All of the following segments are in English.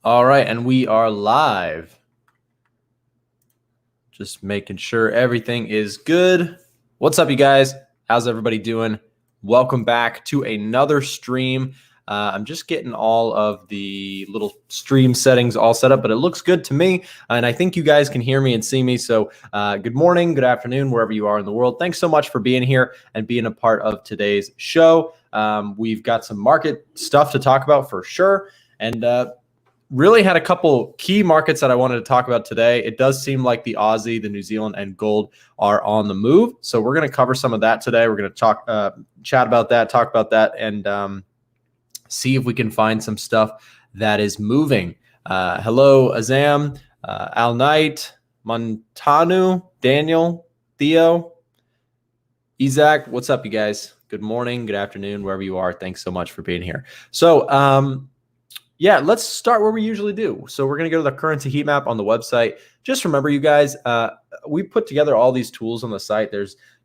All right, and we are live. Just making sure everything is good. What's up, you guys? How's everybody doing? Welcome back to another stream. I'm just getting all of the little stream settings all set up, but it looks good to me. And I think you guys can hear me and see me. So good morning, good afternoon, wherever you are in the world. Thanks so much for being here and being a part of today's show. We've got some market stuff to talk about for sure. And really had a couple key markets that I wanted to talk about today. It does seem like the Aussie, the New Zealand, and gold are on the move. So we're going to cover some of that today. We're going to chat about that, talk about that, and see if we can find some stuff that is moving. Hello, Azam, Al Knight, Montanu, Daniel, Theo, Isaac. What's up, you guys? Good morning, good afternoon, wherever you are. Thanks so much for being here. So, yeah, let's start where we usually do. So we're going to go to the currency heat map on the website. Just remember, you guys, we put together all these tools on the site.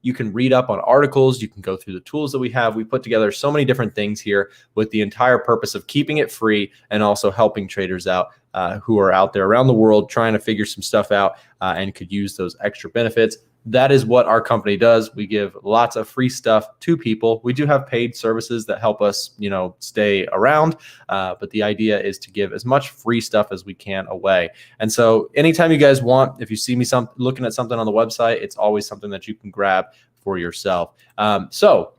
You can read up on articles. You can go through the tools that we have. We put together so many different things here with the entire purpose of keeping it free and also helping traders out who are out there around the world trying to figure some stuff out and could use those extra benefits. That is what our company does. We give lots of free stuff to people. We do have paid services that help us, stay around. But the idea is to give as much free stuff as we can away. And so anytime you guys want, if you see me looking at something on the website, it's always something that you can grab for yourself. So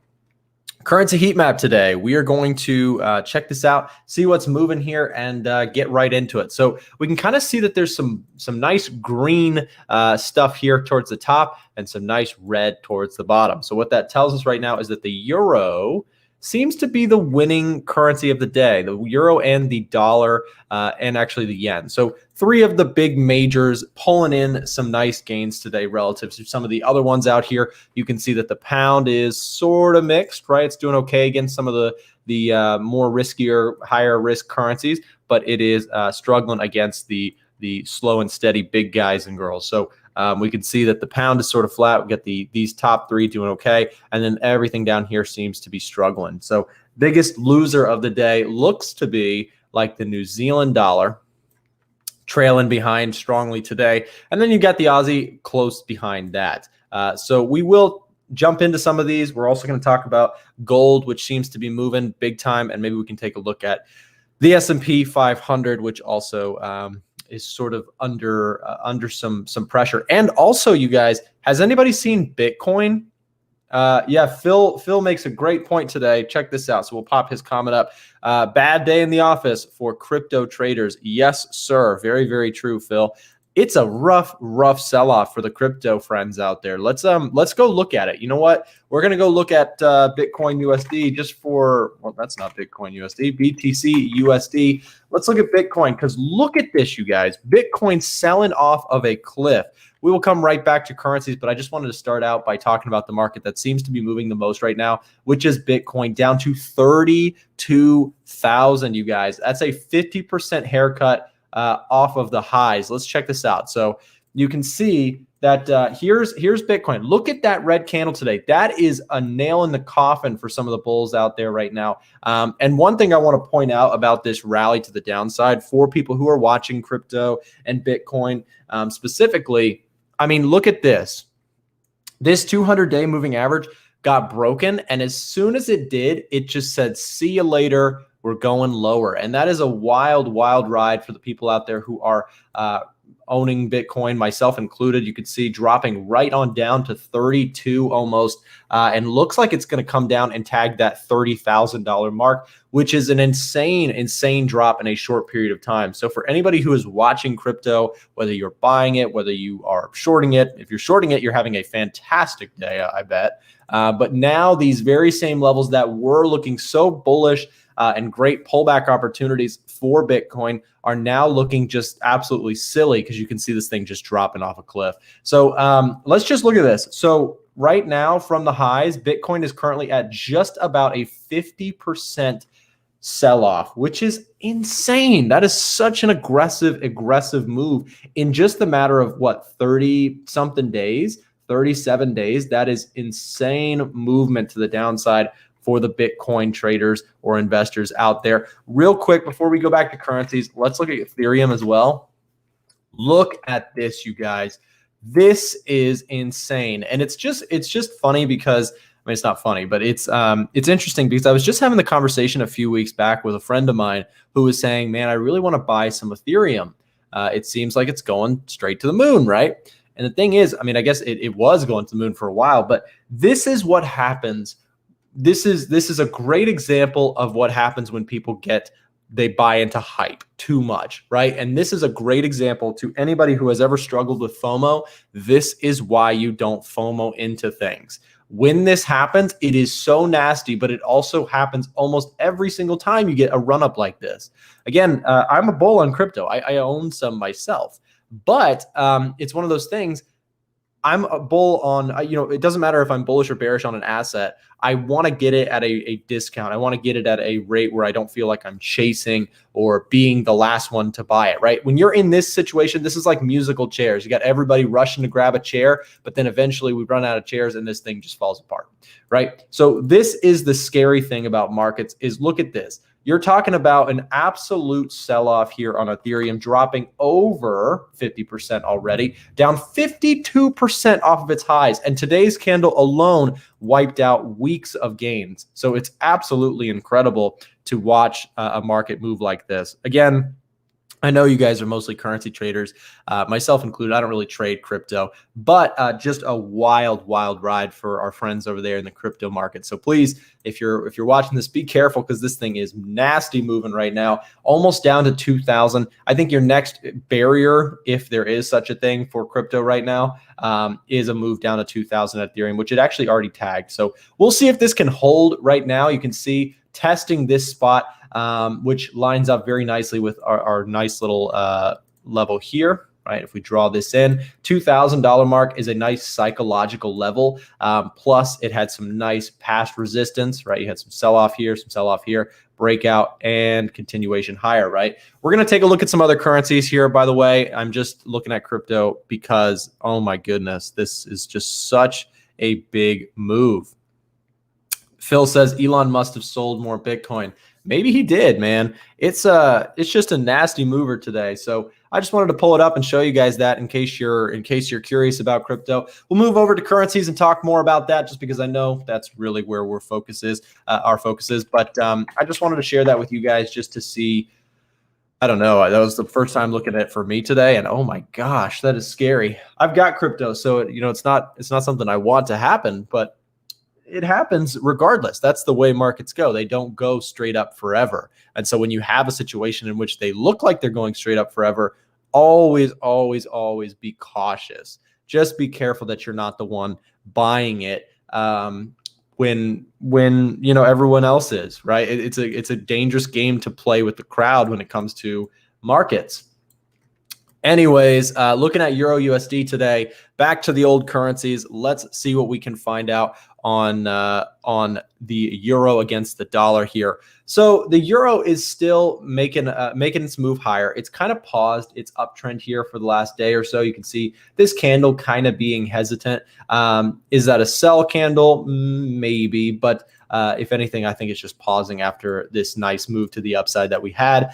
currency heat map today. We are going to check this out, see what's moving here, and get right into it. So we can kind of see that there's some nice green stuff here towards the top and some nice red towards the bottom. So what that tells us right now is that the euro seems to be the winning currency of the day, the euro and the dollar and actually the yen. So three of the big majors pulling in some nice gains today relative to some of the other ones out here. You can see that the pound is sort of mixed, right? It's doing okay against some of the more riskier, higher risk currencies, but it is struggling against the slow and steady big guys and girls. So we can see that the pound is sort of flat. We get these top three doing okay, and then everything down here seems to be struggling. So biggest loser of the day looks to be like the New Zealand dollar, trailing behind strongly today, and then you got the Aussie close behind that. So we will jump into some of these. We're also going to talk about gold, which seems to be moving big time, and maybe we can take a look at the S&P 500, which also is sort of under some pressure. And also, you guys, has anybody seen Bitcoin? Yeah, Phil makes a great point today. Check this out. So we'll pop his comment up. Bad day in the office for crypto traders. Yes, sir. Very, very true, Phil. It's a rough sell-off for the crypto friends out there. Let's go look at it. You know what? We're gonna go look at Bitcoin USD just for, well, that's not Bitcoin USD, BTC USD. Let's look at Bitcoin, because look at this, you guys. Bitcoin selling off of a cliff. We will come right back to currencies, but I just wanted to start out by talking about the market that seems to be moving the most right now, which is Bitcoin, down to 32,000, you guys. That's a 50% haircut off of the highs. Let's check this out. So you can see that here's Bitcoin. Look at that red candle today. That is a nail in the coffin for some of the bulls out there right now. And one thing I want to point out about this rally to the downside for people who are watching crypto and Bitcoin specifically, I mean, look at this. This 200-day moving average got broken, and as soon as it did, it just said, see you later. We're going lower. And that is a wild ride for the people out there who are owning Bitcoin, myself included. You could see dropping right on down to 32 almost, and looks like it's going to come down and tag that $30,000 mark, which is an insane drop in a short period of time. So for anybody who is watching crypto, whether you're buying it, whether you are shorting it, if you're shorting it, you're having a fantastic day, I bet. But now these very same levels that were looking so bullish and great pullback opportunities for Bitcoin are now looking just absolutely silly, because you can see this thing just dropping off a cliff. So let's just look at this. So right now from the highs, Bitcoin is currently at just about a 50% sell-off, which is insane. That is such an aggressive move in just a matter of what, 30-something days, 37 days. That is insane movement to the downside for the Bitcoin traders or investors out there. Real quick, before we go back to currencies, let's look at Ethereum as well. Look at this, you guys. This is insane. And it's just funny because, I mean, it's not funny, but it's interesting because I was just having the conversation a few weeks back with a friend of mine who was saying, man, I really want to buy some Ethereum. It seems like it's going straight to the moon, right? And the thing is, I mean, I guess it was going to the moon for a while, but this is what happens. This is a great example of what happens when people they buy into hype too much, right? And this is a great example to anybody who has ever struggled with FOMO. This is why you don't FOMO into things. When this happens, it is so nasty, but it also happens almost every single time you get a run up like this. Again, I'm a bull on crypto. I own some myself, but it's one of those things. I'm a bull on, it doesn't matter if I'm bullish or bearish on an asset. I want to get it at a discount. I want to get it at a rate where I don't feel like I'm chasing or being the last one to buy it, right? When you're in this situation, this is like musical chairs. You got everybody rushing to grab a chair, but then eventually we run out of chairs and this thing just falls apart, right? So this is the scary thing about markets is look at this. You're talking about an absolute sell-off here on Ethereum, dropping over 50% already, down 52% off of its highs. And today's candle alone wiped out weeks of gains. So it's absolutely incredible to watch a market move like this. Again, I know you guys are mostly currency traders, myself included. I don't really trade crypto, but just a wild ride for our friends over there in the crypto market. So please, if you're watching this, be careful because this thing is nasty moving right now, almost down to 2,000. I think your next barrier, if there is such a thing for crypto right now, is a move down to 2,000 Ethereum, which it actually already tagged. So we'll see if this can hold right now. You can see testing this spot, which lines up very nicely with our nice little level here, right? If we draw this in, $2,000 mark is a nice psychological level. Plus it had some nice past resistance, right? You had some sell-off here, breakout and continuation higher, right? We're going to take a look at some other currencies here, by the way. I'm just looking at crypto because, oh my goodness, this is just such a big move. Phil says Elon must have sold more Bitcoin. Maybe he did, man. It's just a nasty mover today. So I just wanted to pull it up and show you guys that in case you're curious about crypto. We'll move over to currencies and talk more about that just because I know that's really where our focus is. But I just wanted to share that with you guys just to see. I don't know. That was the first time looking at it for me today, and oh my gosh, that is scary. I've got crypto, so it's not something I want to happen, but it happens regardless. That's the way markets go. They don't go straight up forever. And so when you have a situation in which they look like they're going straight up forever, always be cautious. Just be careful that you're not the one buying it when everyone else is, right? It's a dangerous game to play with the crowd when it comes to markets. Anyways, looking at Euro USD today, back to the old currencies. Let's see what we can find out on the euro against the dollar here. So the euro is still making its move higher. It's kind of paused its uptrend here for the last day or so. You can see this candle kind of being hesitant. Is that a sell candle? Maybe, but if anything, I think it's just pausing after this nice move to the upside that we had.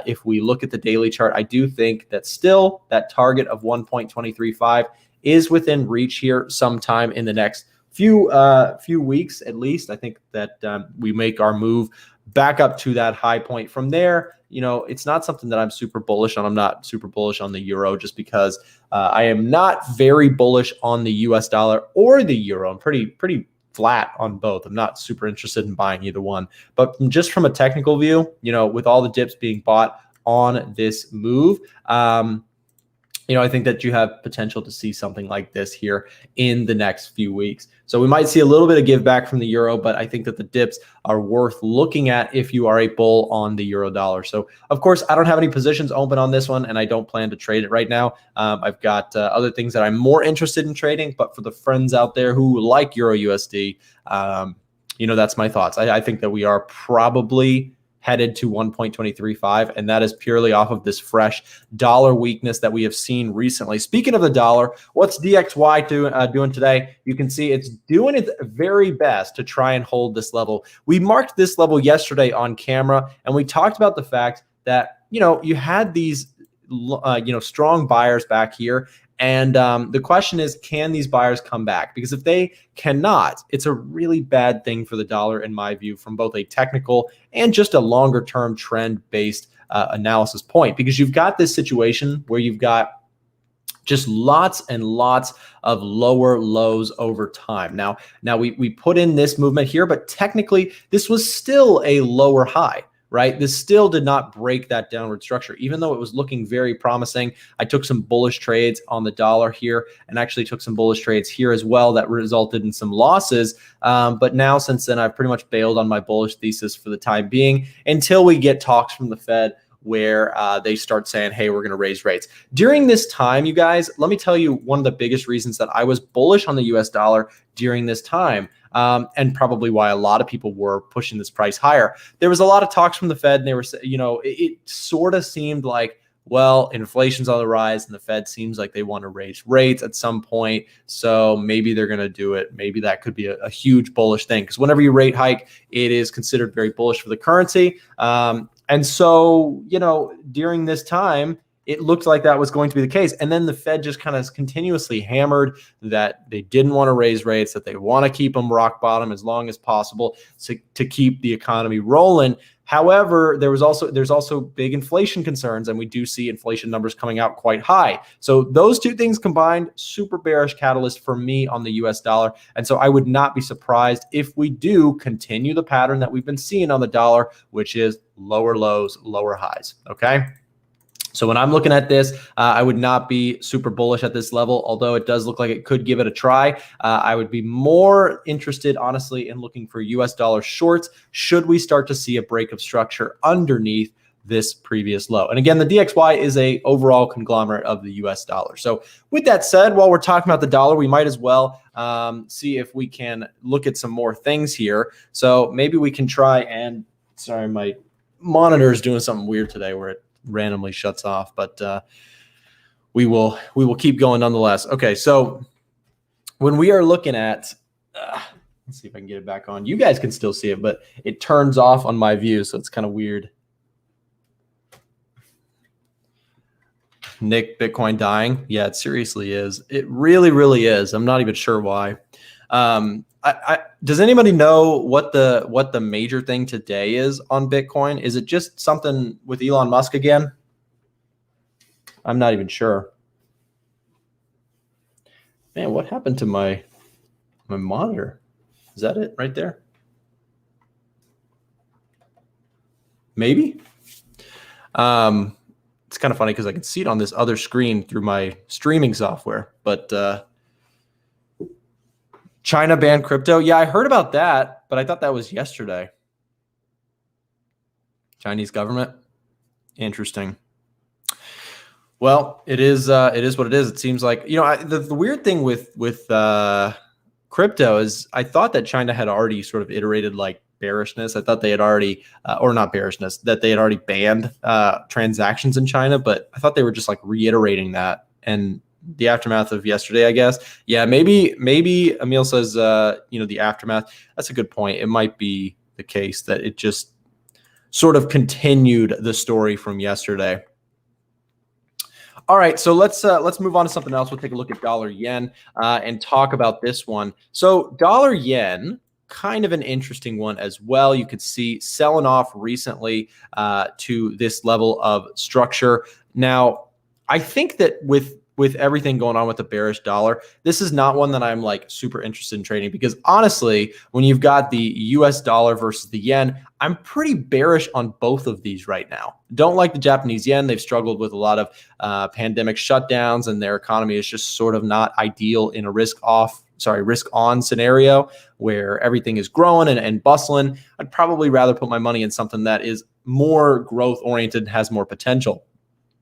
If we look at the daily chart, I do think that still that target of 1.235 is within reach here sometime in the next few weeks at least. I think that we make our move back up to that high point. From there, it's not something that I'm super bullish on. I'm not super bullish on the euro just because I am not very bullish on the US dollar or the euro. I'm pretty flat on both. I'm not super interested in buying either one. But just from a technical view, with all the dips being bought on this move, I think that you have potential to see something like this here in the next few weeks. So we might see a little bit of give back from the euro, but I think that the dips are worth looking at if you are a bull on the euro dollar. So of course, I don't have any positions open on this one and I don't plan to trade it right now. I've got other things that I'm more interested in trading, but for the friends out there who like Euro USD, that's my thoughts. I think that we are probably headed to 1.235, and that is purely off of this fresh dollar weakness that we have seen recently. Speaking of the dollar, what's DXY doing today? You can see it's doing its very best to try and hold this level. We marked this level yesterday on camera, and we talked about the fact that, you had these strong buyers back here. And the question is, can these buyers come back? Because if they cannot, it's a really bad thing for the dollar, in my view, from both a technical and just a longer term trend based analysis point. Because you've got this situation where you've got just lots and lots of lower lows over time. Now we put in this movement here, but technically this was still a lower high. Right? This still did not break that downward structure, even though it was looking very promising. I took some bullish trades on the dollar here and actually took some bullish trades here as well that resulted in some losses. But now since then, I've pretty much bailed on my bullish thesis for the time being until we get talks from the Fed where they start saying, hey, we're going to raise rates. During this time, you guys, let me tell you one of the biggest reasons that I was bullish on the US dollar during this time, and probably why a lot of people were pushing this price higher. There was a lot of talks from the Fed, and they were, it sort of seemed like, well, inflation's on the rise and the Fed seems like they want to raise rates at some point. So maybe they're going to do it. Maybe that could be a huge bullish thing, because whenever you rate hike, it is considered very bullish for the currency. And so, during this time, it looked like that was going to be the case. And then the Fed just kind of continuously hammered that they didn't want to raise rates, that they want to keep them rock bottom as long as possible to keep the economy rolling. However, there's also big inflation concerns, and we do see inflation numbers coming out quite high. So those two things combined, super bearish catalyst for me on the US dollar. And so I would not be surprised if we do continue the pattern that we've been seeing on the dollar, which is lower lows, lower highs. Okay. So when I'm looking at this, I would not be super bullish at this level, although it does look like it could give it a try. I would be more interested, honestly, in looking for US dollar shorts should we start to see a break of structure underneath this previous low. And again, the DXY is a overall conglomerate of the US dollar. So with that said, while we're talking about the dollar, we might as well see if we can look at some more things here. So maybe we can try and, sorry, my monitor is doing something weird today where it randomly shuts off, but we will keep going nonetheless. Okay, so when we are looking at, let's see if I can get it back on. You guys can still see it, but it turns off on my view, so it's kind of weird. Nick, Bitcoin dying? Yeah, it seriously is. It really, really is. I'm not even sure why. Does anybody know what the major thing today is on Bitcoin? Is it just something with Elon Musk again? I'm not even sure. Man, what happened to my monitor? Is that it right there? Maybe. It's kind of funny because I can see it on this other screen through my streaming software, but China banned crypto. Yeah, I heard about that, but I thought that was yesterday. Chinese government. Interesting. Well, it is what it is. It seems like, the weird thing with crypto is I thought that China had already sort of iterated like bearishness. I thought they had already, or not bearishness, that they had already banned transactions in China, but I thought they were just like reiterating that. And the aftermath of yesterday, I guess. Yeah, maybe Emil says, the aftermath. That's a good point. It might be the case that it just sort of continued the story from yesterday. All right, so let's move on to something else. We'll take a look at dollar yen and talk about this one. So dollar yen, kind of an interesting one as well. You could see selling off recently to this level of structure. Now, I think that with everything going on with the bearish dollar, this is not one that I'm like super interested in trading, because honestly, when you've got the US dollar versus the yen, I'm pretty bearish on both of these right now. Don't like the Japanese yen. They've struggled with a lot of pandemic shutdowns, and their economy is just sort of not ideal in a risk on scenario where everything is growing and bustling. I'd probably rather put my money in something that is more growth oriented, has more potential.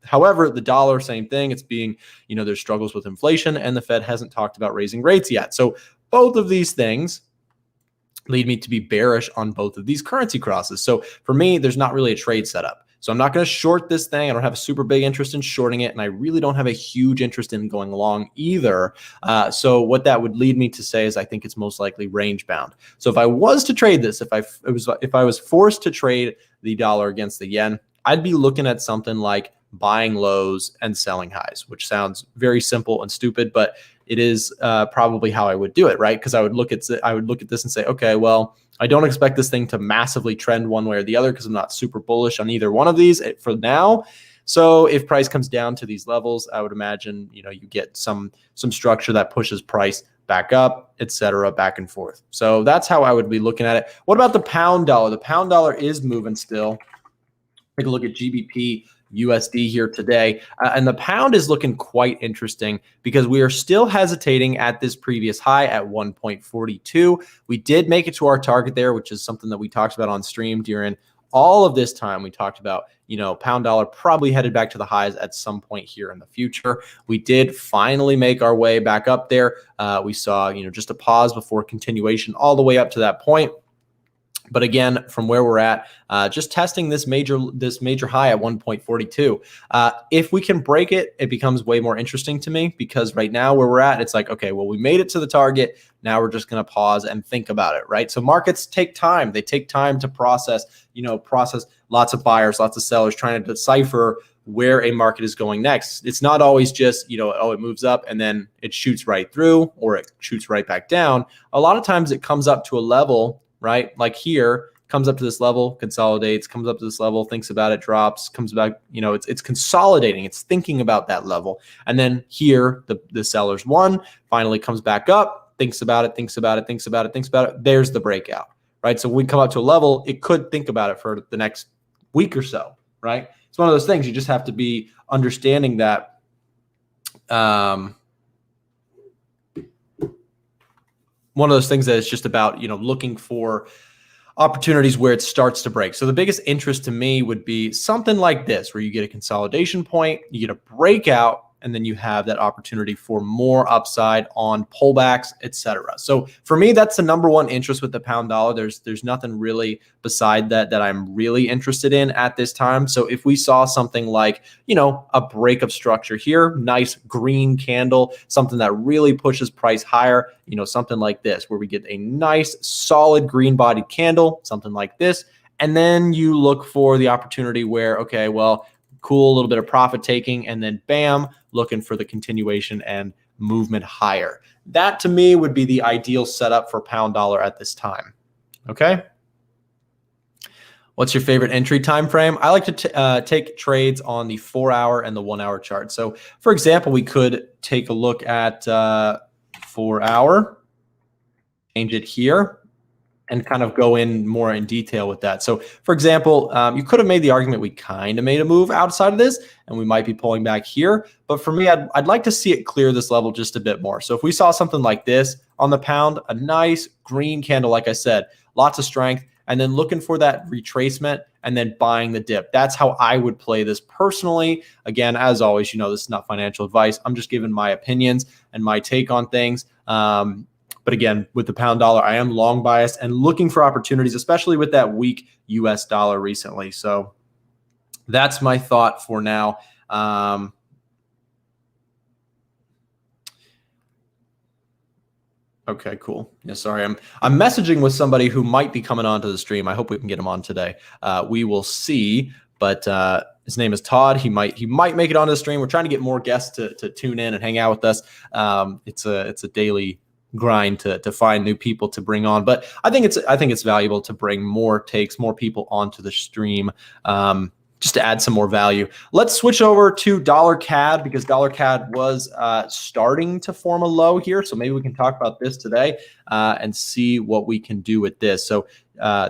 However, the dollar, same thing. It's being, there's struggles with inflation, and the Fed hasn't talked about raising rates yet. So both of these things lead me to be bearish on both of these currency crosses. So for me, there's not really a trade setup. So I'm not going to short this thing. I don't have a super big interest in shorting it, and I really don't have a huge interest in going long either. So what that would lead me to say is I think it's most likely range bound. So if I was to trade this, if I was forced to trade the dollar against the yen, I'd be looking at something like buying lows and selling highs, which sounds very simple and stupid, but it is probably how I would do it, right? Because I would look at this and say, okay, well, I don't expect this thing to massively trend one way or the other because I'm not super bullish on either one of these for now. So if price comes down to these levels, I would imagine, you get some structure that pushes price back up, etc., back and forth. So that's how I would be looking at it. What about the pound dollar? The pound dollar is moving still. Take a look at GBP USD here today. And the pound is looking quite interesting because we are still hesitating at this previous high at 1.42. We did make it to our target there, which is something that we talked about on stream during all of this time. We talked about, pound dollar probably headed back to the highs at some point here in the future. We did finally make our way back up there. We saw, just a pause before continuation all the way up to that point. But again, from where we're at, just testing this major high at 1.42. If we can break it, it becomes way more interesting to me because right now where we're at, it's like, okay, well, we made it to the target. Now we're just going to pause and think about it, right? So markets take time. They take time to process lots of buyers, lots of sellers trying to decipher where a market is going next. It's not always just, oh, it moves up and then it shoots right through or it shoots right back down. A lot of times it comes up to a level, right? Like here, comes up to this level, consolidates, comes up to this level, thinks about it, drops, comes back, it's consolidating, it's thinking about that level. And then here, the seller's won, finally comes back up, thinks about it, thinks about it, thinks about it, thinks about it. There's the breakout, right? So when we come up to a level, it could think about it for the next week or so, right? It's one of those things you just have to be understanding that one of those things that it's just about, looking for opportunities where it starts to break. So the biggest interest to me would be something like this, where you get a consolidation point, you get a breakout, and then you have that opportunity for more upside on pullbacks, etc. So for me, that's the number one interest with the pound dollar. There's nothing really beside that I'm really interested in at this time. So if we saw something like, a break of structure here, nice green candle, something that really pushes price higher, something like this, where we get a nice solid green bodied candle, something like this. And then you look for the opportunity where, okay, well, cool, a little bit of profit taking, and then bam, looking for the continuation and movement higher. That to me would be the ideal setup for pound dollar at this time. Okay. What's your favorite entry time frame? I like to take trades on the 4-hour and the 1-hour chart. So for example, we could take a look at 4-hour, change it here, and kind of go in more in detail with that. So for example, you could have made the argument we kind of made a move outside of this and we might be pulling back here. But for me, I'd like to see it clear this level just a bit more. So if we saw something like this on the pound, a nice green candle, like I said, lots of strength, and then looking for that retracement and then buying the dip. That's how I would play this personally. Again, as always, this is not financial advice. I'm just giving my opinions and my take on things. But again, with the pound dollar, I am long biased and looking for opportunities, especially with that weak US dollar recently. So that's my thought for now. Okay, cool. Yeah, sorry. I'm messaging with somebody who might be coming onto the stream. I hope we can get him on today. We will see. But his name is Todd. He might make it onto the stream. We're trying to get more guests to tune in and hang out with us. It's a daily grind to find new people to bring on, but I think it's valuable to bring more takes, more people onto the stream, just to add some more value. Let's switch over to dollar CAD because dollar CAD was starting to form a low here, so maybe we can talk about this today and see what we can do with this. So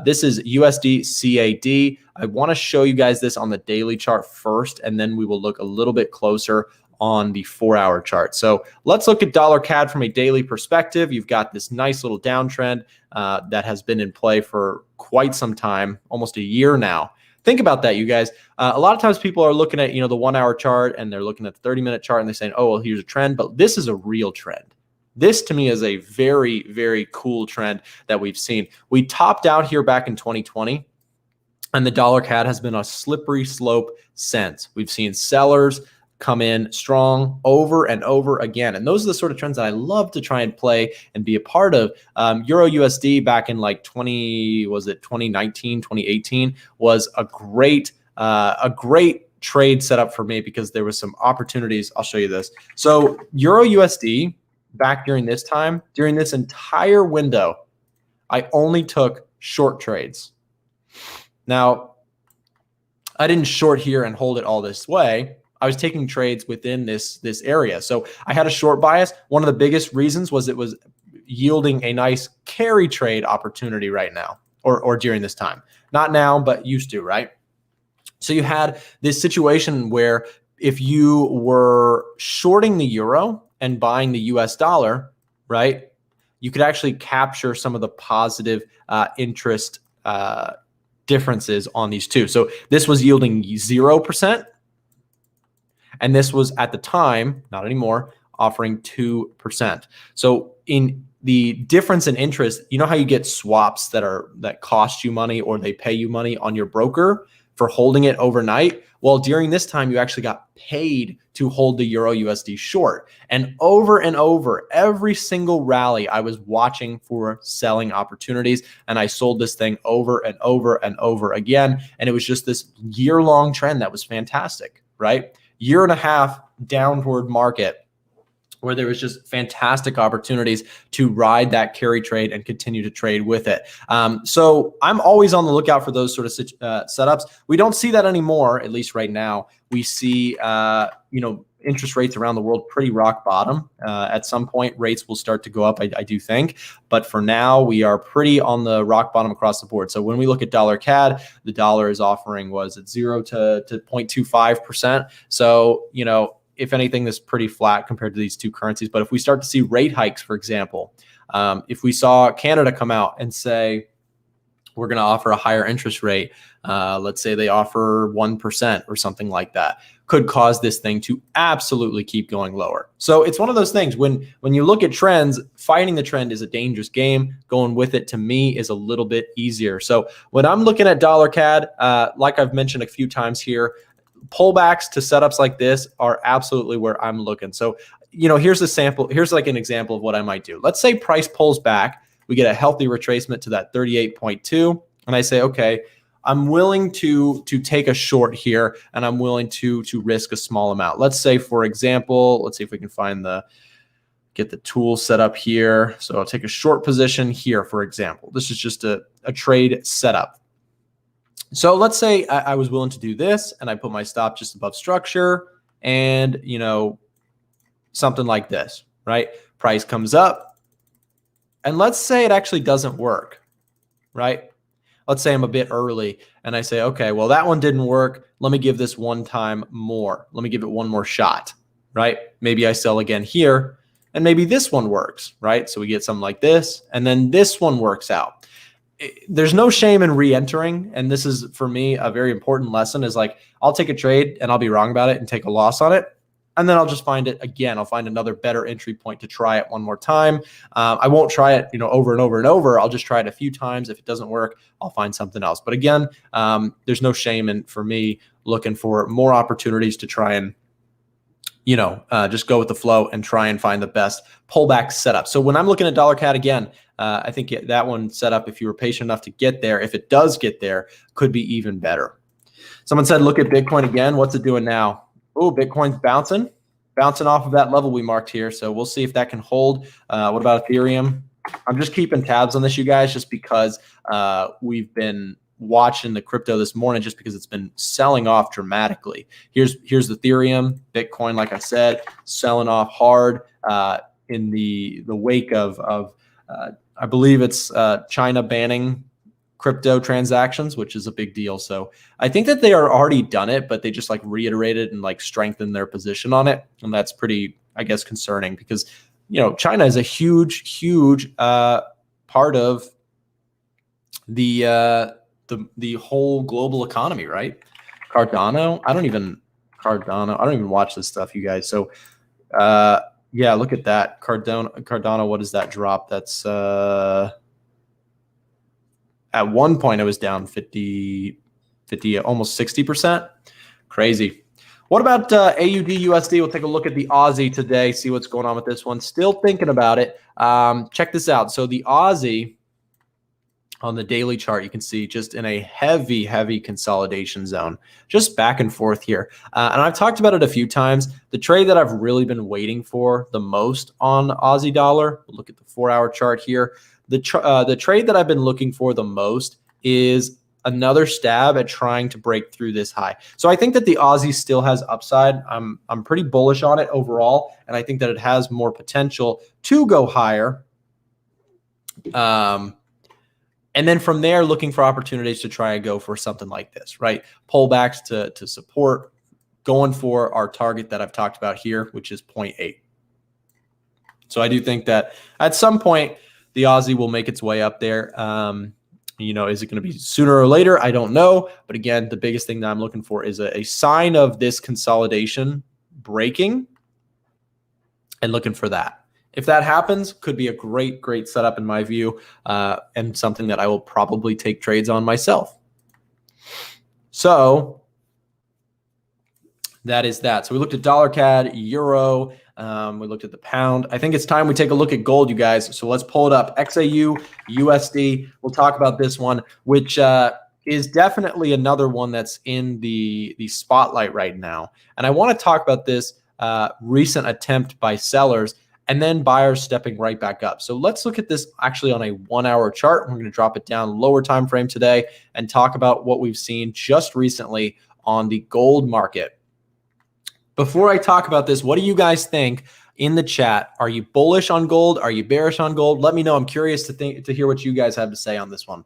this is USD CAD. I want to show you guys this on the daily chart first, and then we will look a little bit closer on the 4-hour chart. So let's look at dollar CAD from a daily perspective. You've got this nice little downtrend that has been in play for quite some time, almost a year now. Think about that, you guys. A lot of times people are looking at, the 1-hour chart and they're looking at the 30-minute chart and they're saying, oh, well, here's a trend, but this is a real trend. This to me is a very, very cool trend that we've seen. We topped out here back in 2020, and the dollar CAD has been a slippery slope since. We've seen sellers come in strong over and over again. And those are the sort of trends that I love to try and play and be a part of. Euro USD back in like 2019, 2018 was a great trade setup for me because there was some opportunities. I'll show you this. So Euro USD back during this time, during this entire window, I only took short trades. Now, I didn't short here and hold it all this way. I was taking trades within this area. So I had a short bias. One of the biggest reasons was it was yielding a nice carry trade opportunity right now or during this time. Not now, but used to, right? So you had this situation where if you were shorting the euro and buying the US dollar, right, you could actually capture some of the positive interest differences on these two. So this was yielding 0%. And this was at the time, not anymore, offering 2%. So in the difference in interest, you know how you get swaps that cost you money or they pay you money on your broker for holding it overnight? Well, during this time, you actually got paid to hold the Euro USD short. And over, every single rally, I was watching for selling opportunities. And I sold this thing over and over again. And it was just this year-long trend that was fantastic, right? Year and a half downward market where there was just fantastic opportunities to ride that carry trade and continue to trade with it. So I'm always on the lookout for those sort of setups. We don't see that anymore, at least right now. We see, interest rates around the world pretty rock bottom. At some point, rates will start to go up, I do think. But for now, we are pretty on the rock bottom across the board. So when we look at dollar CAD, the dollar is offering, was it 0 to 0.25%? So, if anything, this is pretty flat compared to these two currencies. But if we start to see rate hikes, for example, if we saw Canada come out and say, we're going to offer a higher interest rate, let's say they offer 1% or something like that, could cause this thing to absolutely keep going lower. So it's one of those things when you look at trends, fighting the trend is a dangerous game. Going with it, to me, is a little bit easier. So when I'm looking at dollar CAD, like I've mentioned a few times here, pullbacks to setups like this are absolutely where I'm looking. So, here's a sample. Here's like an example of what I might do. Let's say price pulls back. We get a healthy retracement to that 38.2. And I say, okay, I'm willing to take a short here, and I'm willing to risk a small amount. Let's say, for example, let's see if we can get the tool set up here. So I'll take a short position here, for example. This is just a trade setup. So let's say I was willing to do this, and I put my stop just above structure, and something like this, right? Price comes up, and let's say it actually doesn't work, right? Let's say I'm a bit early and I say, okay, well, that one didn't work. Let me give this one time more. Let me give it one more shot, right? Maybe I sell again here, and maybe this one works, right? So we get something like this, and then this one works out. There's no shame in re-entering. And this is, for me, a very important lesson is like, I'll take a trade and I'll be wrong about it and take a loss on it. And then I'll just find it again. I'll find another better entry point to try it one more time. I won't try it, over and over and over. I'll just try it a few times. If it doesn't work, I'll find something else. But again, there's no shame in, for me, looking for more opportunities to try and, just go with the flow and try and find the best pullback setup. So when I'm looking at dollar CAD again, I think that one set up, if you were patient enough to get there, if it does get there, could be even better. Someone said, look at Bitcoin again. What's it doing now? Oh, Bitcoin's bouncing off of that level we marked here. So we'll see if that can hold. What about Ethereum? I'm just keeping tabs on this, you guys, just because we've been watching the crypto this morning, just because it's been selling off dramatically. Here's Ethereum, Bitcoin, like I said, selling off hard in the wake of I believe it's China banning crypto transactions, which is a big deal. So I think that they are already done it, but they just like reiterated and like strengthened their position on it. And that's pretty, I guess, concerning because, China is a huge part of the whole global economy, right? Cardano. I don't even watch this stuff, you guys. So Yeah, look at that. Cardano, what is that drop? That's at one point it was down 50, almost 60%. Crazy. What about AUD USD? We'll take a look at the Aussie today, see what's going on with this one. Still thinking about it. Check this out. So the Aussie on the daily chart, you can see just in a heavy consolidation zone, just back and forth here. And I've talked about it a few times. The trade that I've really been waiting for the most on Aussie dollar, we'll look at the 4-hour chart here. The trade that I've been looking for the most is another stab at trying to break through this high. So I think that the Aussie still has upside. I'm pretty bullish on it overall, and I think that it has more potential to go higher. And then from there, looking for opportunities to try and go for something like this, right? Pullbacks to support, going for our target that I've talked about here, which is 0.8. So I do think that at some point, the Aussie will make its way up there. You know, is it going to be sooner or later? I don't know. But again, the biggest thing that I'm looking for is a sign of this consolidation breaking and looking for that. If that happens, could be a great setup in my view, and something that I will probably take trades on myself. So that is that. So we looked at dollar CAD, euro, we looked at the pound. I think it's time we take a look at gold, you guys. So let's pull it up. XAU, USD. We'll talk about this one, which is definitely another one that's in the spotlight right now. And I want to talk about this recent attempt by sellers and then buyers stepping right back up. So let's look at this actually on a 1-hour chart. We're going to drop it down lower time frame today and talk about what we've seen just recently on the gold market. Before I talk about this, what do you guys think in the chat? Are you bullish on gold? Are you bearish on gold? Let me know. I'm curious to hear what you guys have to say on this one.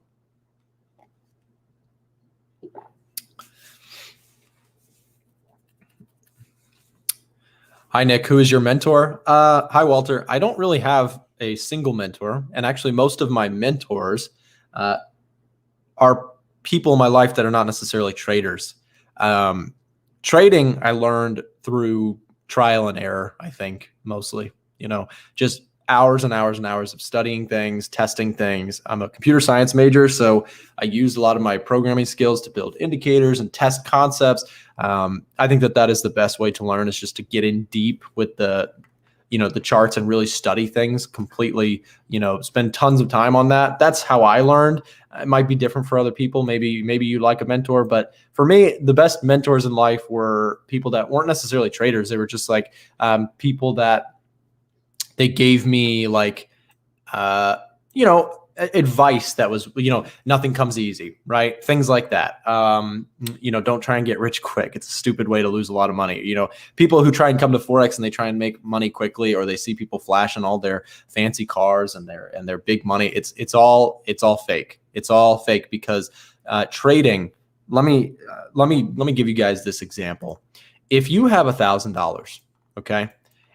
Hi, Nick. Who is your mentor? Hi, Walter. I don't really have a single mentor. And actually, most of my mentors are people in my life that are not necessarily traders. Trading, I learned through trial and error, I think, mostly. You know, just hours and hours and hours of studying things, testing things. I'm a computer science major, so I used a lot of my programming skills to build indicators and test concepts. I think that is the best way to learn, is just to get in deep with the charts and really study things completely, spend tons of time on that. That's how I learned. It might be different for other people. Maybe you like a mentor, but for me, the best mentors in life were people that weren't necessarily traders. They were just like people that they gave me like, advice that was, nothing comes easy, right? Things like that. Don't try and get rich quick. It's a stupid way to lose a lot of money. People who try and come to Forex and they try and make money quickly, or they see people flashing all their fancy cars and their big money. It's all fake. It's all fake because trading. Let me give you guys this example. If you have $1,000, okay,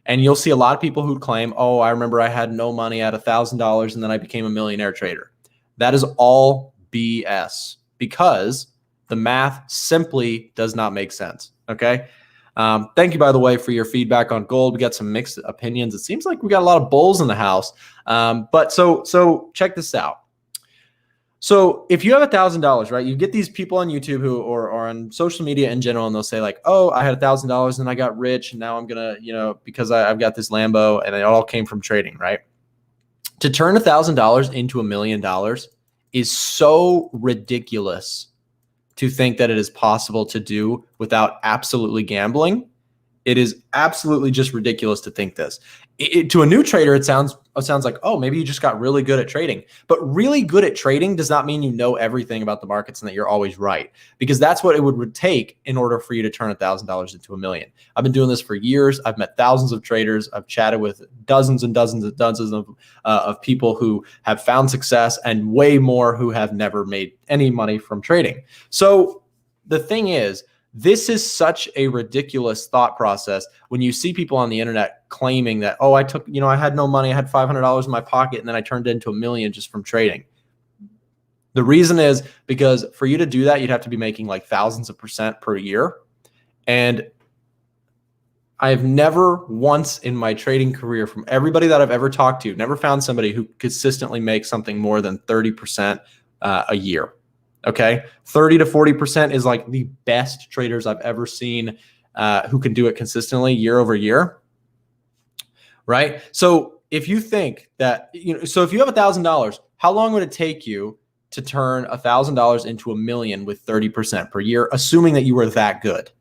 and you'll see a lot of people who claim, oh, I remember I had no money at $1,000 and then I became a millionaire trader. That is all BS, because the math simply does not make sense. Okay. Thank you, by the way, for your feedback on gold. We got some mixed opinions. It seems like we got a lot of bulls in the house. But so check this out. So if you have $1,000, right, you get these people on YouTube or on social media in general, and they'll say like, oh, I had $1,000 and I got rich, and now I'm going to, because I've got this Lambo, and it all came from trading, right? To turn $1,000 into $1 million is so ridiculous to think that it is possible to do without absolutely gambling. It is absolutely just ridiculous to think this. To a new trader, it sounds like, oh, maybe you just got really good at trading. But really good at trading does not mean you know everything about the markets and that you're always right, because that's what it would take in order for you to turn $1,000 into $1 million. I've been doing this for years. I've met thousands of traders. I've chatted with dozens and dozens and dozens of people who have found success, and way more who have never made any money from trading. So the thing is, this is such a ridiculous thought process when you see people on the internet claiming that, oh, I had no money. I had $500 in my pocket and then I turned it into $1 million just from trading. The reason is because for you to do that, you'd have to be making like thousands of % per year. And I have never once in my trading career, from everybody that I've ever talked to, never found somebody who consistently makes something more than 30% a year. Okay. 30 to 40% is like the best traders I've ever seen who can do it consistently year over year. Right. So if you think that, so if you have $1,000, how long would it take you to turn $1,000 into $1 million with 30% per year, assuming that you were that good?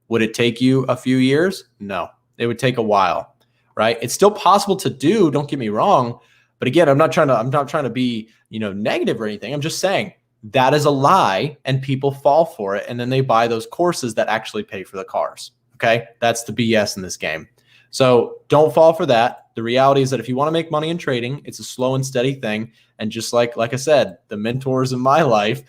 Would it take you a few years? No, it would take a while, right? It's still possible to do, don't get me wrong. But again, I'm not trying to be, negative or anything. I'm just saying that is a lie and people fall for it. And then they buy those courses that actually pay for the cars. Okay. That's the BS in this game. So don't fall for that. The reality is that if you want to make money in trading, it's a slow and steady thing. And just like I said, the mentors in my life,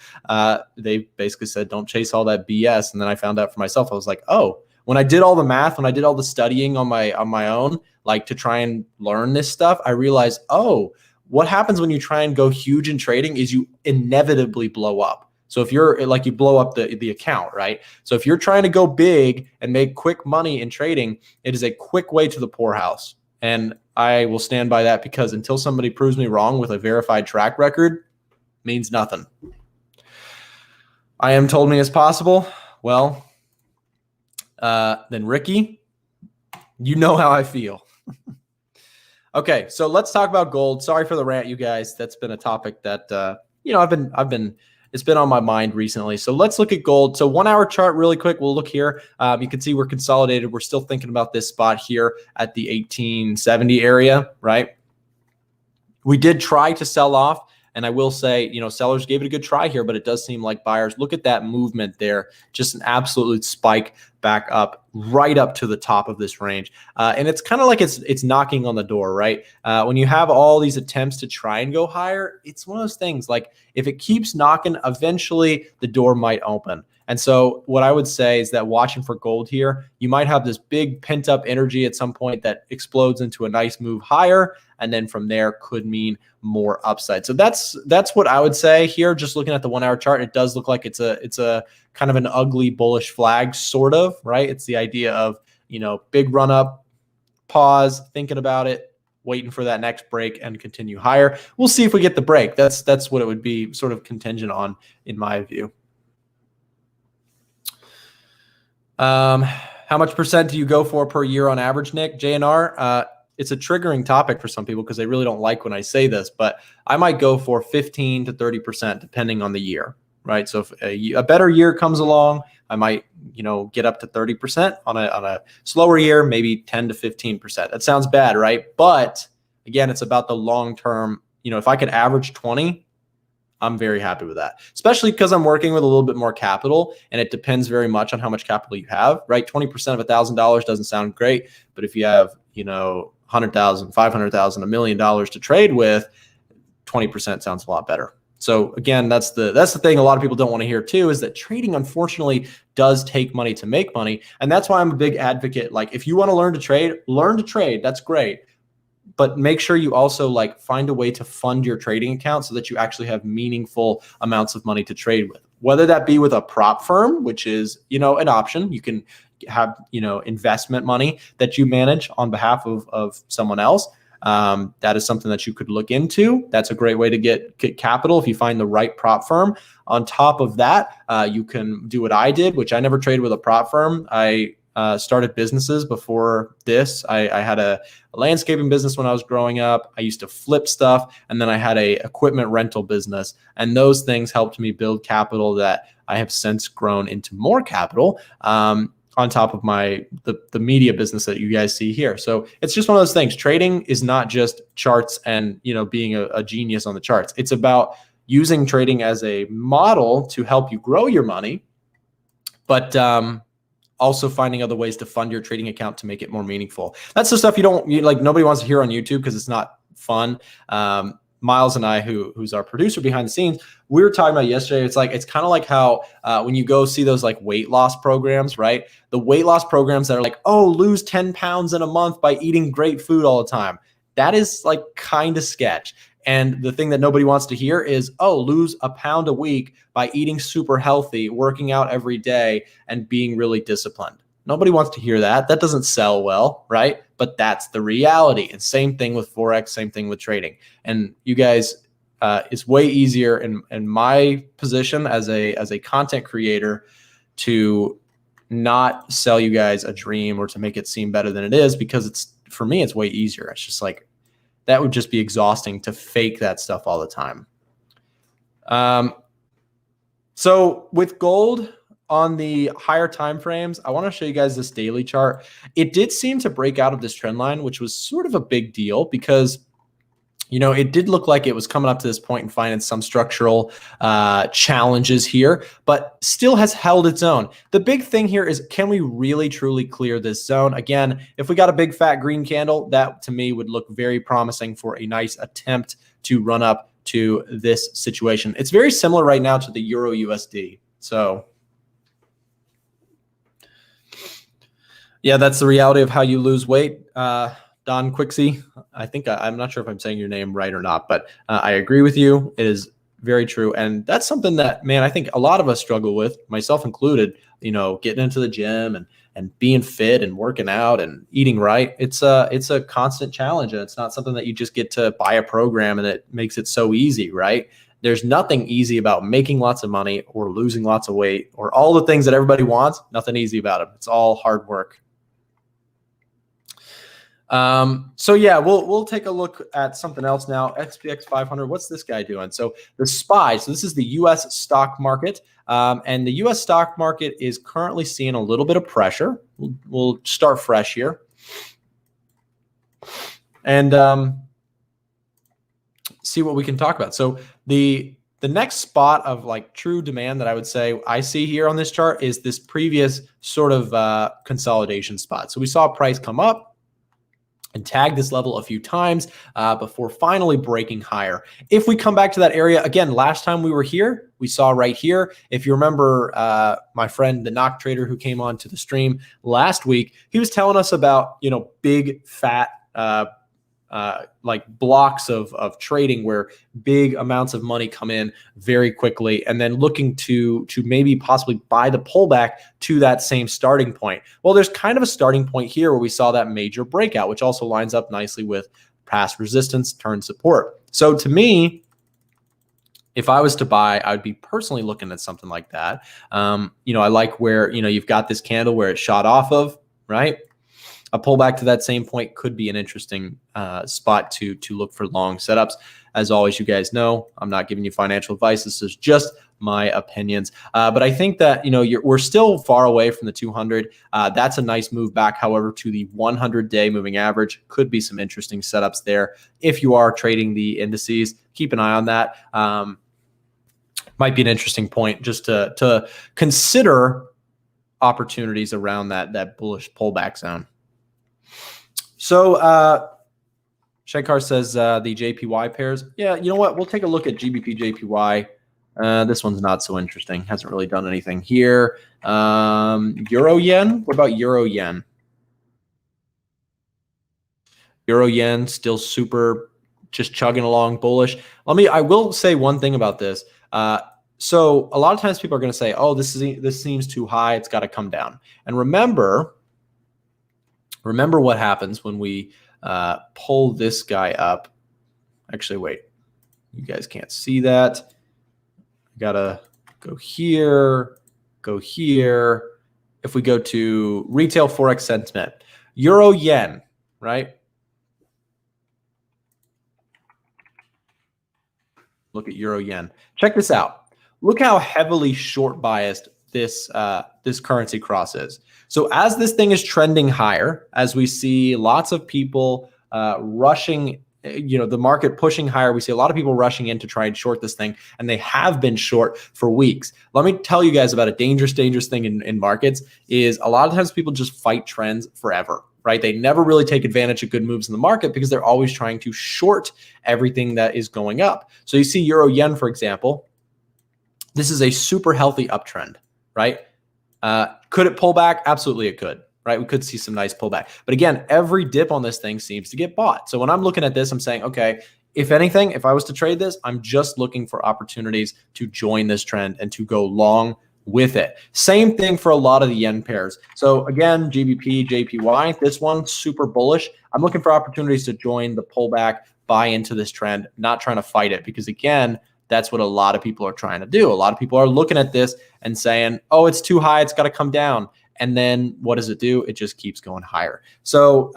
they basically said, don't chase all that BS. And then I found out for myself, I was like, oh, when I did all the math, when I did all the studying on my own, like to try and learn this stuff, I realized, oh, what happens when you try and go huge in trading is you inevitably blow up. So if you're like, you blow up the account, right? So if you're trying to go big and make quick money in trading, it is a quick way to the poorhouse. And I will stand by that, because until somebody proves me wrong with a verified track record, means nothing. I am told me it's possible. Well, then Ricky, you know how I feel. Okay, so let's talk about gold. Sorry for the rant, you guys. That's been a topic that it's been on my mind recently. So let's look at gold. So 1 hour chart really quick. We'll look here. You can see we're consolidated. We're still thinking about this spot here at the 1870 area, right? We did try to sell off. And I will say, sellers gave it a good try here, but it does seem like buyers, look at that movement there, just an absolute spike back up, right up to the top of this range. And it's kind of like it's knocking on the door, right? When you have all these attempts to try and go higher, it's one of those things, like if it keeps knocking, eventually the door might open. And so what I would say is that watching for gold here, you might have this big pent up energy at some point that explodes into a nice move higher. And then from there could mean more upside. So that's what I would say here. Just looking at the 1 hour chart, it does look like it's a kind of an ugly bullish flag, sort of, right? It's the idea of, big run up, pause, thinking about it, waiting for that next break and continue higher. We'll see if we get the break. That's what it would be sort of contingent on, in my view. How much percent do you go for per year on average, Nick? JNR, it's a triggering topic for some people because they really don't like when I say this, but I might go for 15 to 30% depending on the year, right? So if a better year comes along, I might, get up to 30%. On a slower year, maybe 10 to 15%. That sounds bad, right? But again, it's about the long term. If I could average 20, I'm very happy with that, especially because I'm working with a little bit more capital, and it depends very much on how much capital you have, right? 20% of $1,000 doesn't sound great, but if you have, $100,000, $500,000, $1 million to trade with, 20% sounds a lot better. So again, that's the thing a lot of people don't want to hear too, is that trading, unfortunately, does take money to make money. And that's why I'm a big advocate. Like, if you want to learn to trade, that's great. But make sure you also find a way to fund your trading account so that you actually have meaningful amounts of money to trade with, whether that be with a prop firm, which is, an option. You can have, investment money that you manage on behalf of someone else. That is something that you could look into. That's a great way to get capital if you find the right prop firm. On top of that, you can do what I did, which I never traded with a prop firm. I started businesses before this. I had a landscaping business when I was growing up. I used to flip stuff, and then I had a equipment rental business, and those things helped me build capital that I have since grown into more capital on top of the media business that you guys see here. So it's just one of those things. Trading is not just charts and being a genius on the charts. It's about using trading as a model to help you grow your money, but also finding other ways to fund your trading account to make it more meaningful. That's the stuff nobody wants to hear on YouTube because it's not fun. Miles and I, who's our producer behind the scenes, we were talking about yesterday. It's kind of like how when you go see those weight loss programs, right? The weight loss programs that are lose 10 pounds in a month by eating great food all the time. That is kind of sketch. And the thing that nobody wants to hear is, lose a pound a week by eating super healthy, working out every day, and being really disciplined. Nobody wants to hear that. That doesn't sell well, right? But that's the reality. And same thing with Forex, same thing with trading. And you guys, it's way easier in my position as a content creator to not sell you guys a dream or to make it seem better than it is, because it's, for me, it's way easier. It's just like, that would just be exhausting to fake that stuff all the time. So with gold on the higher time frames, I want to show you guys this daily chart. It did seem to break out of this trend line, which was sort of a big deal because, you know, it did look like it was coming up to this point and finding some structural challenges here, but still has held its own. The big thing here is, can we really truly clear this zone? Again, if we got a big fat green candle, that to me would look very promising for a nice attempt to run up to this situation. It's very similar right now to the Euro USD. So yeah, that's the reality of how you lose weight. Don Quixie, I think I'm not sure if I'm saying your name right or not, but I agree with you. It is very true. And that's something that, man, I think a lot of us struggle with, myself included, you know, getting into the gym and being fit and working out and eating right. It's a constant challenge, and it's not something that you just get to buy a program and it makes it so easy, right? There's nothing easy about making lots of money or losing lots of weight or all the things that everybody wants. Nothing easy about it. It's all hard work. So yeah, we'll take a look at something else now. XPX 500. What's this guy doing? So the SPY. So this is the U.S. stock market, and the U.S. stock market is currently seeing a little bit of pressure. We'll start fresh here, and see what we can talk about. So the next spot of like true demand that I would say I see here on this chart is this previous sort of consolidation spot. So we saw price come up and tag this level a few times before finally breaking higher. If we come back to that area, again, last time we were here, we saw right here. If you remember my friend, the Knock Trader, who came on to the stream last week, he was telling us about, you know, big fat like blocks of trading where big amounts of money come in very quickly and then looking to maybe possibly buy the pullback to that same starting point. Well, there's kind of a starting point here where we saw that major breakout, which also lines up nicely with past resistance, turn support. So to me, if I was to buy, I would be personally looking at something like that. You know, I like where, you know, you've got this candle where it shot off of, right? A pullback to that same point could be an interesting spot to look for long setups. As always, you guys know, I'm not giving you financial advice. This is just my opinions. But I think that, you know, we're still far away from the 200. That's a nice move back. However, to the 100-day moving average, could be some interesting setups there. If you are trading the indices, keep an eye on that. Might be an interesting point just to consider opportunities around that bullish pullback zone. So Shankar says the JPY pairs. Yeah, you know what? We'll take a look at GBP JPY. This one's not so interesting. Hasn't really done anything here. Euro Yen. What about Euro Yen? Euro Yen still super just chugging along bullish. I will say one thing about this. So a lot of times people are going to say, "Oh, this seems too high. It's got to come down." And remember what happens when we pull this guy up. Actually, wait, you guys can't see that. I gotta go here, go here. If we go to retail Forex sentiment, Euro Yen, right? Look at Euro Yen. Check this out. Look how heavily short biased this currency cross is. So as this thing is trending higher, as we see lots of people rushing, you know, the market pushing higher, we see a lot of people rushing in to try and short this thing, and they have been short for weeks. Let me tell you guys about a dangerous thing in markets is a lot of times people just fight trends forever, right? They never really take advantage of good moves in the market because they're always trying to short everything that is going up. So you see Euro Yen, for example, this is a super healthy uptrend, right? Could it pull back? Absolutely it could, right? We could see some nice pullback. But again, every dip on this thing seems to get bought. So when I'm looking at this, I'm saying, okay, if anything, if I was to trade this, I'm just looking for opportunities to join this trend and to go long with it. Same thing for a lot of the yen pairs. So again, GBP, JPY, this one super bullish. I'm looking for opportunities to join the pullback, buy into this trend, not trying to fight it, because again, that's what a lot of people are trying to do. A lot of people are looking at this and saying, oh, it's too high, it's got to come down. And then what does it do? It just keeps going higher. So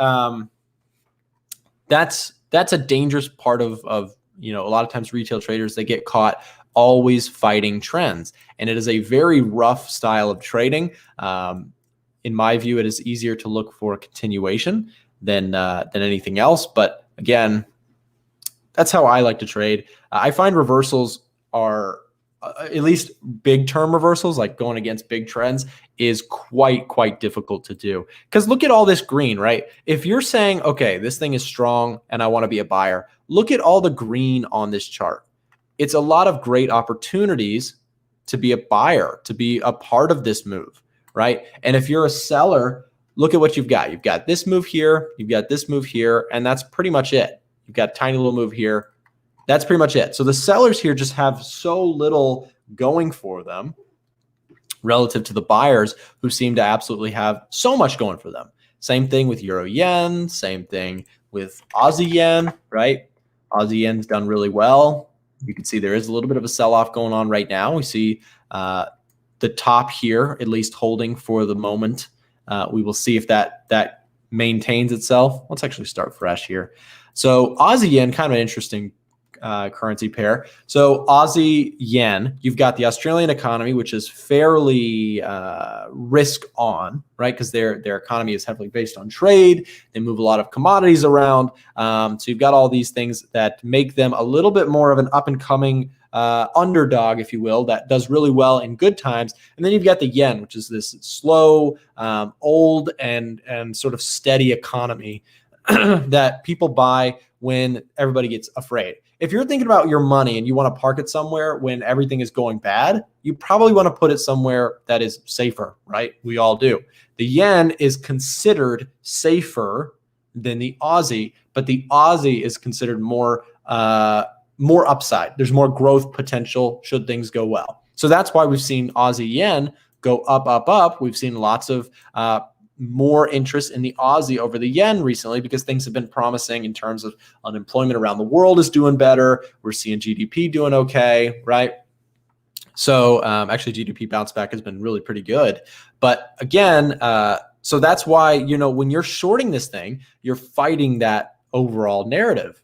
that's a dangerous part of a lot of times retail traders, they get caught always fighting trends. And it is a very rough style of trading. In my view, it is easier to look for continuation than anything else. But again, that's how I like to trade. I find reversals are, at least big term reversals, like going against big trends, is quite difficult to do. Because look at all this green, right? If you're saying, okay, this thing is strong and I want to be a buyer, look at all the green on this chart. It's a lot of great opportunities to be a buyer, to be a part of this move, right? And if you're a seller, look at what you've got. You've got this move here, you've got this move here, and that's pretty much it. You've got a tiny little move here. That's pretty much it. So the sellers here just have so little going for them relative to the buyers, who seem to absolutely have so much going for them. Same thing with Euro Yen, same thing with Aussie Yen, right? Aussie Yen's done really well. You can see there is a little bit of a sell-off going on right now. We see the top here, at least holding for the moment. We will see if that maintains itself. Let's actually start fresh here. So Aussie Yen, kind of an interesting currency pair. So Aussie Yen, you've got the Australian economy, which is fairly risk on, right? Because their economy is heavily based on trade. They move a lot of commodities around. So you've got all these things that make them a little bit more of an up and coming underdog, if you will, that does really well in good times. And then you've got the yen, which is this slow, old and sort of steady economy that people buy when everybody gets afraid. If you're thinking about your money and you want to park it somewhere when everything is going bad, you probably want to put it somewhere that is safer, right? We all do. The yen is considered safer than the Aussie, but the Aussie is considered more upside. There's more growth potential should things go well. So that's why we've seen Aussie yen go up. We've seen lots of more interest in the Aussie over the yen recently, because things have been promising in terms of unemployment around the world is doing better. We're seeing GDP doing okay, right? So actually GDP bounce back has been really pretty good. But again, so that's why, when you're shorting this thing, you're fighting that overall narrative,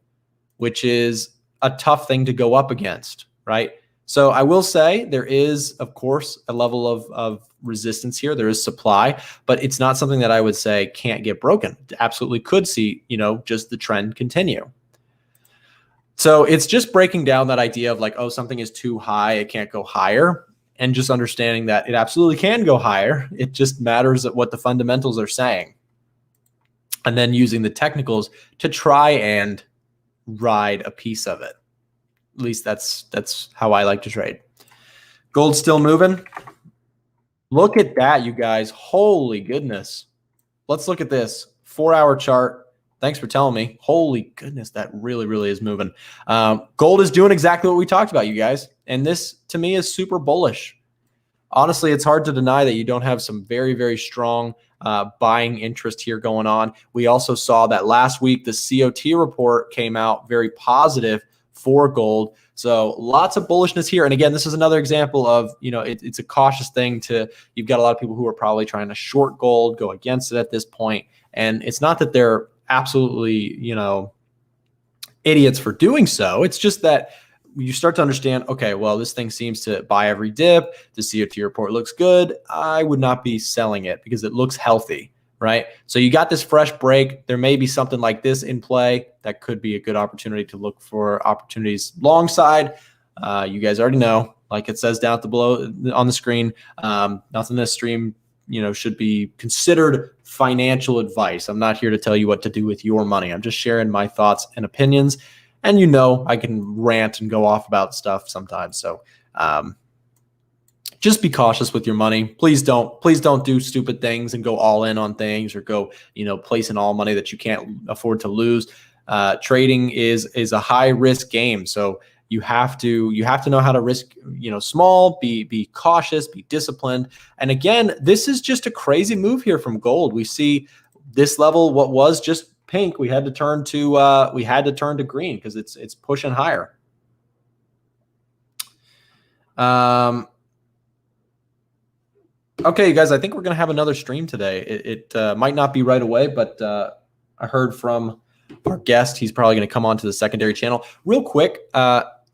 which is a tough thing to go up against, right? So I will say there is, of course, a level of resistance here. There is supply, but it's not something that I would say can't get broken. It absolutely could see, just the trend continue. So it's just breaking down that idea of like, oh, something is too high, it can't go higher, and just understanding that it absolutely can go higher. It just matters at what the fundamentals are saying. And then using the technicals to try and ride a piece of it. At least that's how I like to trade. Gold's still moving. Look at that, you guys. Holy goodness. Let's look at this 4-hour chart. Thanks for telling me. Holy goodness, that really is moving. Gold is doing exactly what we talked about, you guys. And this, to me, is super bullish. Honestly, it's hard to deny that you don't have some very strong buying interest here going on. We also saw that last week the COT report came out very positive for gold. So lots of bullishness here. And again, this is another example of, it's a cautious thing you've got a lot of people who are probably trying to short gold, go against it at this point. And it's not that they're absolutely, idiots for doing so. It's just that you start to understand, okay, well, this thing seems to buy every dip. The COT report looks good. I would not be selling it because it looks healthy, right? So you got this fresh break. There may be something like this in play that could be a good opportunity to look for opportunities long side. You guys already know, like it says down at the below on the screen, nothing in this stream, should be considered financial advice. I'm not here to tell you what to do with your money. I'm just sharing my thoughts and opinions. And I can rant and go off about stuff sometimes. So just be cautious with your money. Please don't do stupid things and go all in on things, or go, placing all money that you can't afford to lose. Trading is a high risk game. So, You have to know how to risk, small, be cautious, be disciplined. And again, this is just a crazy move here from gold. We see this level, what was just pink, we had to turn to green because it's pushing higher. Okay, you guys, I think we're going to have another stream today. It might not be right away, but I heard from our guest. He's probably going to come onto the secondary channel. Real quick,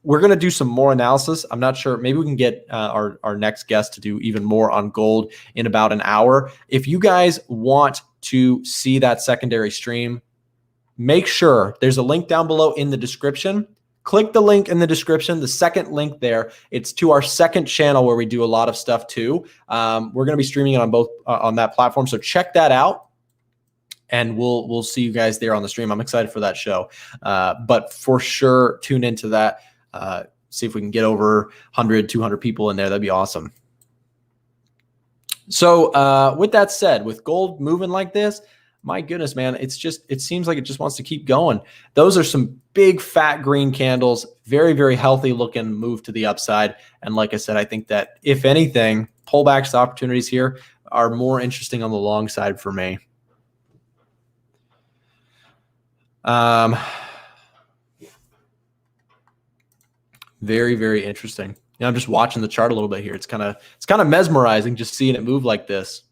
we're going to do some more analysis. I'm not sure. Maybe we can get our next guest to do even more on gold in about an hour. If you guys want to see that secondary stream, make sure there's a link down below in the description. Click the link in the description, the second link there. It's to our second channel where we do a lot of stuff too. We're going to be streaming it on both on that platform, so check that out, and we'll see you guys there on the stream. I'm excited for that show, but for sure tune into that. See if we can get over 100, 200 people in there. That'd be awesome. So with that said, with gold moving like this, my goodness, man, it seems like it just wants to keep going. Those are some big fat green candles, very, very healthy looking move to the upside. And like I said, I think that if anything, pullbacks opportunities here are more interesting on the long side for me. Very, very interesting. I'm just watching the chart a little bit here. It's kind of mesmerizing just seeing it move like this.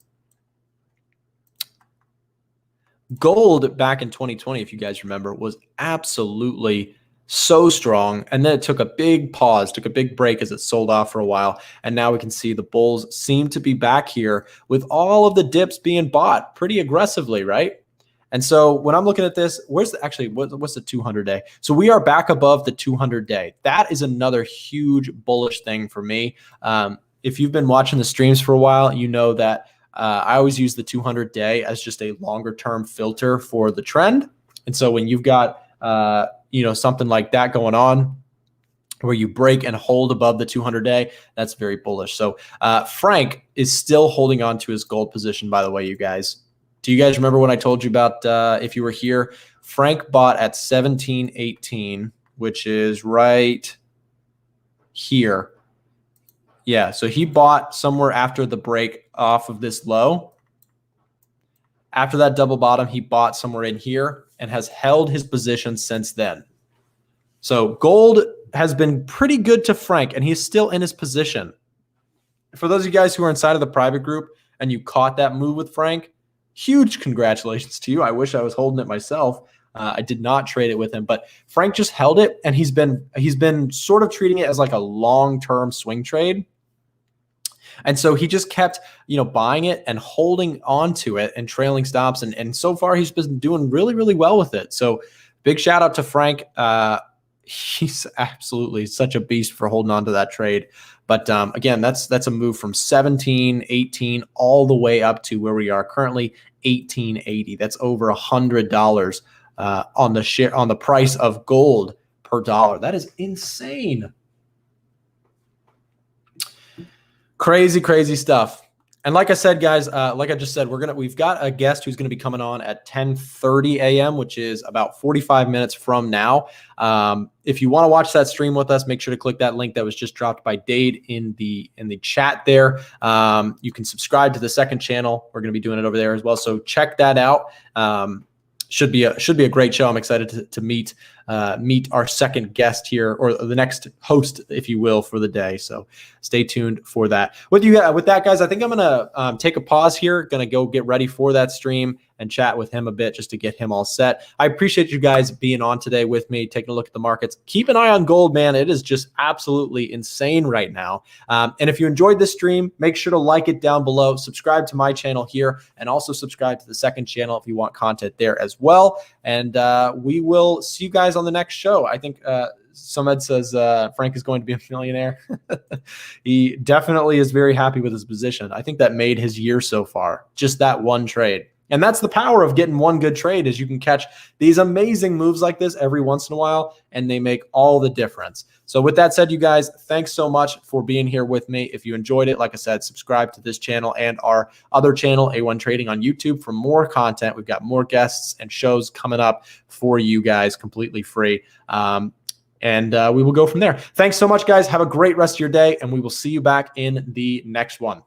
Gold back in 2020, if you guys remember, was absolutely so strong. And then it took a big pause, took a big break as it sold off for a while. And now we can see the bulls seem to be back here with all of the dips being bought pretty aggressively, right? And so when I'm looking at this, what's the 200-day? So we are back above the 200-day. That is another huge bullish thing for me. If you've been watching the streams for a while, you know that I always use the 200-day as just a longer term filter for the trend. And so when you've got, something like that going on where you break and hold above the 200-day, that's very bullish. So Frank is still holding on to his gold position, by the way, you guys. Do you guys remember when I told you about, if you were here, Frank bought at 17.18, which is right here. Yeah, so he bought somewhere after the break off of this low. After that double bottom, he bought somewhere in here and has held his position since then. So gold has been pretty good to Frank, and he's still in his position. For those of you guys who are inside of the private group and you caught that move with Frank, huge congratulations to you. I wish I was holding it myself. I did not trade it with him, but Frank just held it, and he's been sort of treating it as like a long-term swing trade. And so he just kept, buying it and holding on to it and trailing stops. And so far he's been doing really, really well with it. So big shout out to Frank. He's absolutely such a beast for holding on to that trade. But again, that's a move from 17.18 all the way up to where we are currently, 18.80. That's over $100 on the price of gold per dollar. That is insane. Crazy, crazy stuff. And like I said, guys, like I just said, we've got a guest who's going to be coming on at 10:30 a.m., which is about 45 minutes from now. If you want to watch that stream with us, make sure to click that link that was just dropped by Dade in the chat there. You can subscribe to the second channel. We're going to be doing it over there as well. So check that out. Should be a great show. I'm excited to meet our second guest here, or the next host, if you will, for the day. So stay tuned for that. With that, guys, I think I'm gonna take a pause here. Gonna go get ready for that stream and chat with him a bit just to get him all set. I appreciate you guys being on today with me, taking a look at the markets. Keep an eye on gold, man. It is just absolutely insane right now. And if you enjoyed this stream, make sure to like it down below, subscribe to my channel here, and also subscribe to the second channel if you want content there as well. And we will see you guys on the next show. I think Sumed says Frank is going to be a millionaire. He definitely is very happy with his position. I think that made his year so far, just that one trade. And that's the power of getting one good trade, is you can catch these amazing moves like this every once in a while, and they make all the difference. So with that said, you guys, thanks so much for being here with me. If you enjoyed it, like I said, subscribe to this channel and our other channel, A1 Trading on YouTube, for more content. We've got more guests and shows coming up for you guys completely free. and we will go from there. Thanks so much, guys. Have a great rest of your day, and we will see you back in the next one.